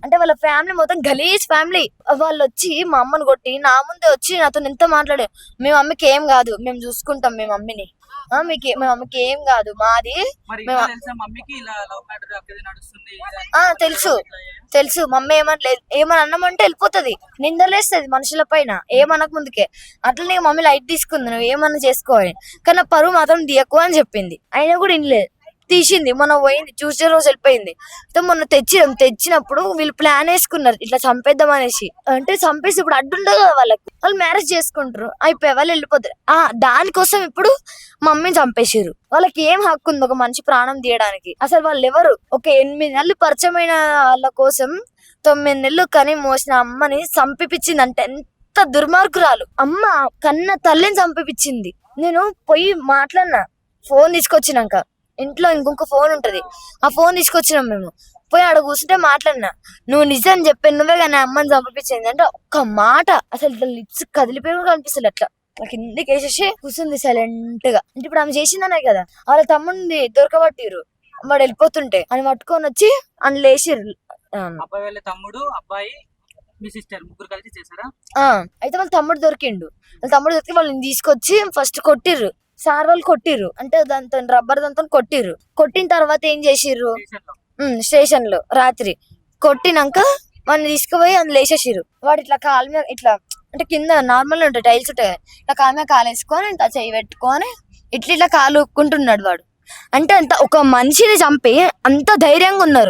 అంటే వాళ్ళ ఫ్యామిలీ మొత్తం గలీజ్ ఫ్యామిలీ. వాళ్ళు వచ్చి మా అమ్మని కొట్టి నా ముందే వచ్చి నాతో ఎంత మాట్లాడారు. మీ మమ్మీకి ఏం కాదు, మేము చూసుకుంటాం మీ మమ్మీని. మీ మమ్మీకి ఏం కాదు, మాది. తెలుసు తెలుసు. మమ్మీ ఏమని లేదు, ఏమని అన్నామంటే వెళ్ళిపోతుంది, నిందలేస్తుంది మనుషుల పైన ఏమనక ముందుకే. అట్లనే మమ్మీ లైట్ తీసుకుంది, నువ్వు ఏమన్నా చేసుకోవాలి కానీ నా పరువు మాత్రం తీయకు అని చెప్పింది. అయినా కూడా ఇన్లేదు, తీసింది. మొన్న పోయింది, చూసే రోజు వెళ్ళిపోయింది. మొన్న తెచ్చినప్పుడు వీళ్ళు ప్లాన్ వేసుకున్నారు ఇట్లా చంపేద్దాం అనేసి. అంటే చంపేసి ఇప్పుడు అడ్డుండదు కదా వాళ్ళకి, వాళ్ళు మ్యారేజ్ చేసుకుంటారు, అయిపోయి వాళ్ళు వెళ్ళిపోతారు. దానికోసం ఇప్పుడు మమ్మీని చంపేసారు. వాళ్ళకి ఏం హక్కు ఉంది ఒక మనిషి ప్రాణం తీయడానికి? అసలు వాళ్ళు ఎవరు? ఒక 8 నెలలు పరిచయమైన వాళ్ళ కోసం 9 నెలలు కని మోసిన అమ్మని చంపిపించింది అంటే ఎంత దుర్మార్గురాలు. అమ్మ కన్న తల్లిని చంపిపించింది. నేను పోయి మాట్లాడినా, ఫోన్ తీసుకొచ్చినాక. ఇంట్లో ఇంకొక ఫోన్ ఉంటది, ఆ ఫోన్ తీసుకొచ్చినాం మేము. పోయి ఆడ కూర్చుంటే మాట్లాడినా, నువ్వు నిజం చెప్పాను, నువ్వే కానీ అమ్మని చంపించింది అంటే ఒక్క మాట. అసలు లిప్స్ కదిలిపోయి కూడా కనిపిస్తుంది. అట్లా కిందకి వేసేసి కూర్చుంది సైలెంట్ గా. అంటే ఇప్పుడు ఆమె చేసిందనే కదా. వాళ్ళ తమ్ముడిని దొరకబట్టిరు, వాడు వెళ్ళిపోతుంటే అని పట్టుకొని వచ్చి అని లేచిర్రు. తమ్ముడు అబ్బాయి మీ సిస్టర్ ముగ్గురు కలిసి చేశారా? అయితే వాళ్ళ తమ్ముడు దొరికి వాళ్ళని తీసుకొచ్చి ఫస్ట్ కొట్టిర్రు. సార్ వాళ్ళు కొట్టిర్రు, అంటే దాంతో రబ్బర్ దాంతో కొట్టిర్రు. కొట్టిన తర్వాత ఏం చేసిర్రు, స్టేషన్ లో రాత్రి కొట్టినాక వాడిని తీసుకుపోయి అందులో వేసేసిర్రు. వాడు ఇట్లా కాలు మీద ఇట్లా, అంటే కింద నార్మల్ ఉంటాయి టైల్స్ ఉంటాయి, ఇట్లా కాలు మీద కాలు వేసుకొని ఇట్లా చెయ్యి పెట్టుకొని ఇట్లా కాలు ఊక్కుంటున్నాడు వాడు. అంటే అంత ఒక మనిషిని చంపి అంత ధైర్యంగా ఉన్నారు.